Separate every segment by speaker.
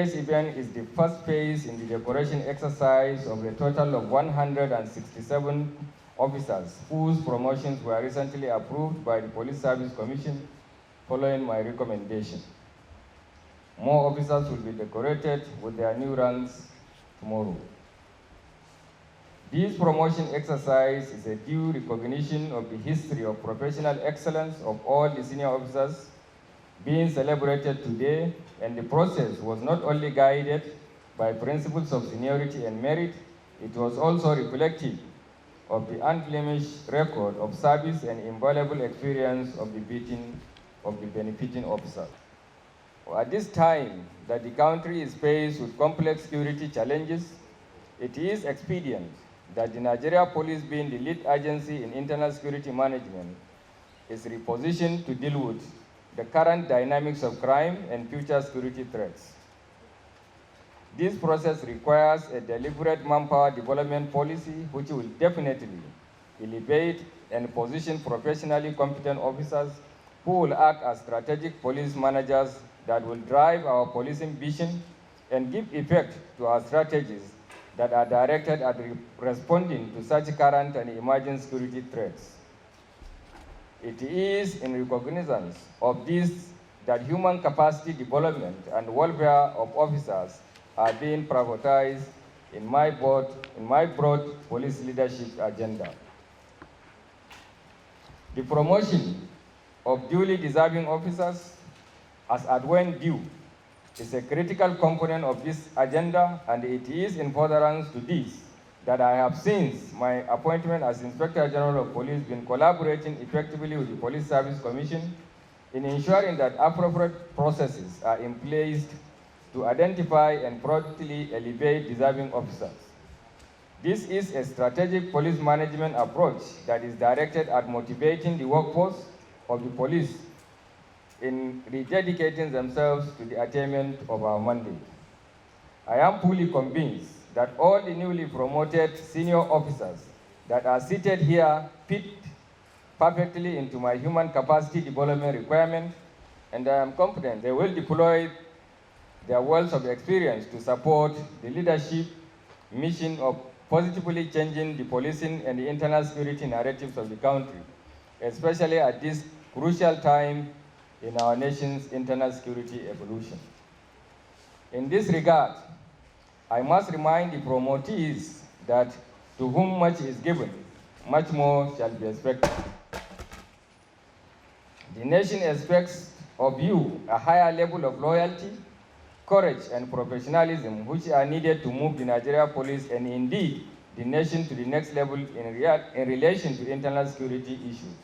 Speaker 1: Today's event is the first phase in the decoration exercise of a total of 167 officers whose promotions were recently approved by the Police Service Commission following my recommendation. More officers will be decorated with their new ranks tomorrow. This promotion exercise is a due recognition of the history of professional excellence of all the senior officers being celebrated today, and the process was not only guided by principles of seniority and merit, it was also reflective of the unblemished record of service and invaluable experience of the benefiting officers. At this time that the country is faced with complex security challenges, it is expedient that the Nigeria Police, being the lead agency in internal security management, is repositioned to deal with the current dynamics of crime and future security threats. This process requires a deliberate manpower development policy which will definitely elevate and position professionally competent officers who will act as strategic police managers that will drive our policing vision and give effect to our strategies that are directed at responding to such current and emerging security threats. It is in recognizance of this that human capacity development and welfare of officers are being prioritized in my broad police leadership agenda. The promotion of duly deserving officers as at when due is a critical component of this agenda, and it is in furtherance to this that I have since my appointment as Inspector General of Police been collaborating effectively with the Police Service Commission in ensuring that appropriate processes are in place to identify and promptly elevate deserving officers. This is a strategic police management approach that is directed at motivating the workforce of the police in rededicating themselves to the attainment of our mandate. I am fully convinced that all the newly promoted senior officers that are seated here fit perfectly into my human capacity development requirement, and I am confident they will deploy their wealth of experience to support the leadership mission of positively changing the policing and the internal security narratives of the country, especially at this crucial time in our nation's internal security evolution. In this regard, I must remind the promotees that to whom much is given, much more shall be expected. The nation expects of you a higher level of loyalty, courage, and professionalism which are needed to move the Nigeria Police and indeed the nation to the next level in relation to internal security issues.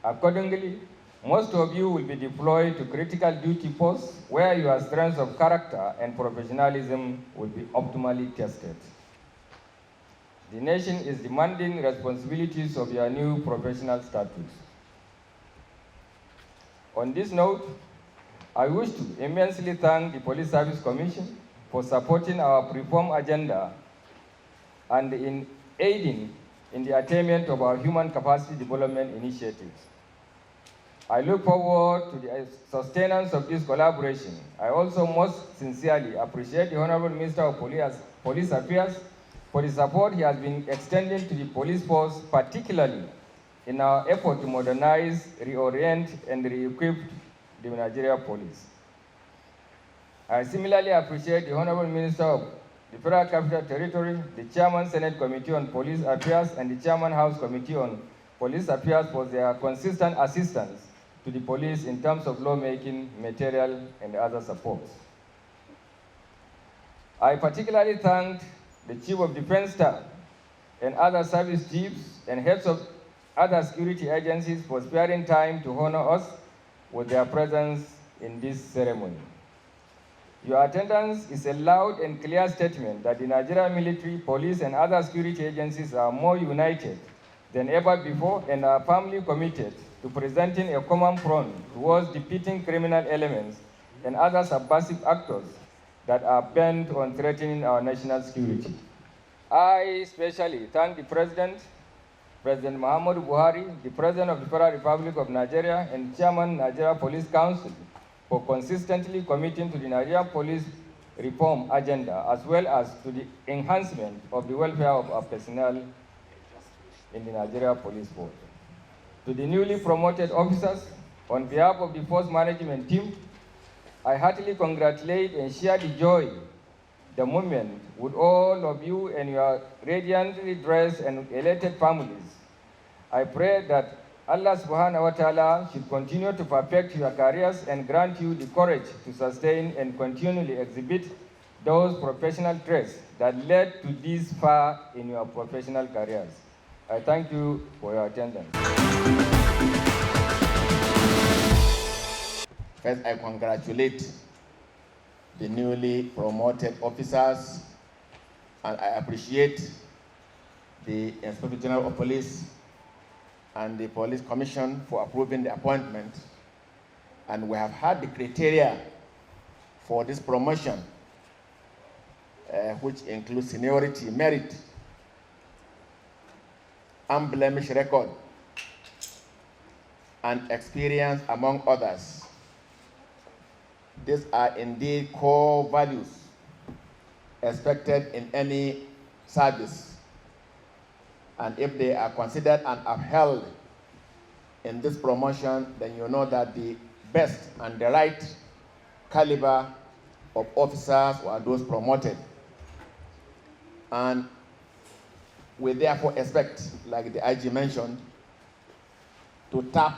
Speaker 1: Accordingly, most of you will be deployed to critical duty posts where your strengths of character and professionalism will be optimally tested. The nation is demanding responsibilities of your new professional status. On this note, I wish to immensely thank the Police Service Commission for supporting our reform agenda and in aiding in the attainment of our human capacity development initiatives. I look forward to the sustenance of this collaboration. I also most sincerely appreciate the Honorable Minister of Police Affairs for the support he has been extending to the police force, particularly in our effort to modernize, reorient, and re-equip the Nigeria Police. I similarly appreciate the Honorable Minister of the Federal Capital Territory, the Chairman Senate Committee on Police Affairs, and the Chairman House Committee on Police Affairs for their consistent assistance to the police in terms of lawmaking, material, and other supports. I particularly thank the Chief of Defense Staff and other service chiefs and heads of other security agencies for sparing time to honor us with their presence in this ceremony. Your attendance is a loud and clear statement that the Nigerian military, police, and other security agencies are more united than ever before and are firmly committed to presenting a common front towards defeating criminal elements and other subversive actors that are bent on threatening our national security. I especially thank the President Muhammadu Buhari, the President of the Federal Republic of Nigeria, and Chairman Nigeria Police Council for consistently committing to the Nigeria Police reform agenda, as well as to the enhancement of the welfare of our personnel in the Nigeria Police Force. To the newly promoted officers, on behalf of the force management team, I heartily congratulate and share the joy, the moment with all of you and your radiantly dressed and elated families. I pray that Allah subhanahu wa ta'ala should continue to perfect your careers and grant you the courage to sustain and continually exhibit those professional traits that led to this far in your professional careers. I thank you for your attendance.
Speaker 2: First, I congratulate the newly promoted officers, and I appreciate the Inspector General of Police and the Police Commission for approving the appointment. And we have had the criteria for this promotion, which includes seniority, merit, unblemished record, and experience, among others. These are indeed core values expected in any service. And if they are considered and upheld in this promotion, then you know that the best and the right caliber of officers were those promoted. And we therefore expect, like the IG mentioned, to tap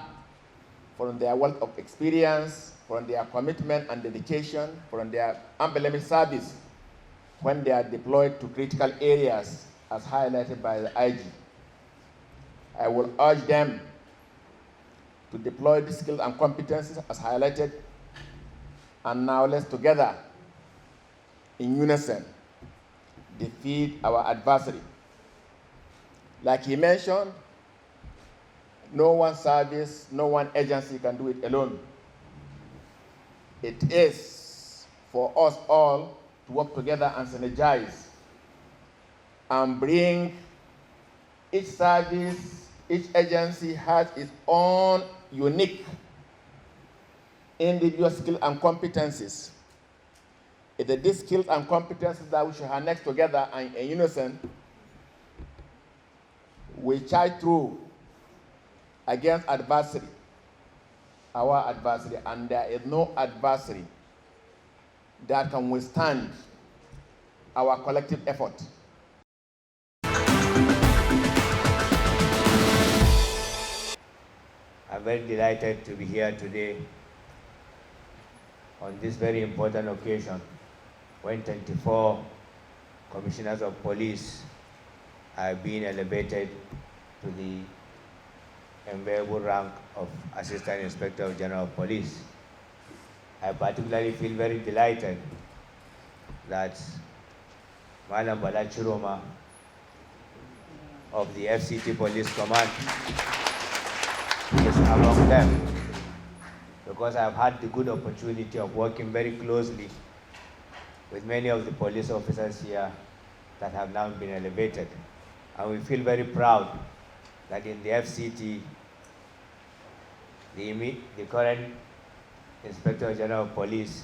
Speaker 2: from their wealth of experience, from their commitment and dedication, from their unblemished service when they are deployed to critical areas as highlighted by the IG. I will urge them to deploy the skills and competencies as highlighted, and now let's together, in unison, defeat our adversary. Like he mentioned, no one service, no one agency can do it alone. It is for us all to work together and synergize and bring each service, each agency has its own unique individual skills and competencies. It is these skills and competencies that we should harness together and in unison, we charge through against adversary, our adversary, and there is no adversary that can withstand our collective effort.
Speaker 3: I'm very delighted to be here today on this very important occasion when 24 commissioners of police are being elevated to the enviable rank of Assistant Inspector General of Police. I particularly feel very delighted that Madam Bala Chiroma of the FCT Police Command is among them, because I've had the good opportunity of working very closely with many of the police officers here that have now been elevated. And we feel very proud that in the FCT, the current Inspector General of Police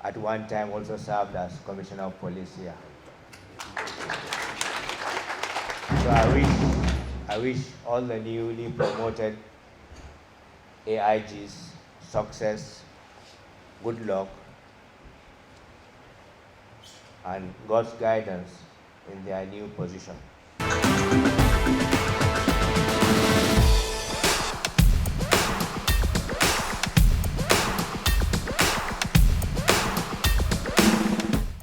Speaker 3: at one time also served as Commissioner of Police here. So I wish all the newly promoted AIGs success, good luck, and God's guidance in their new position.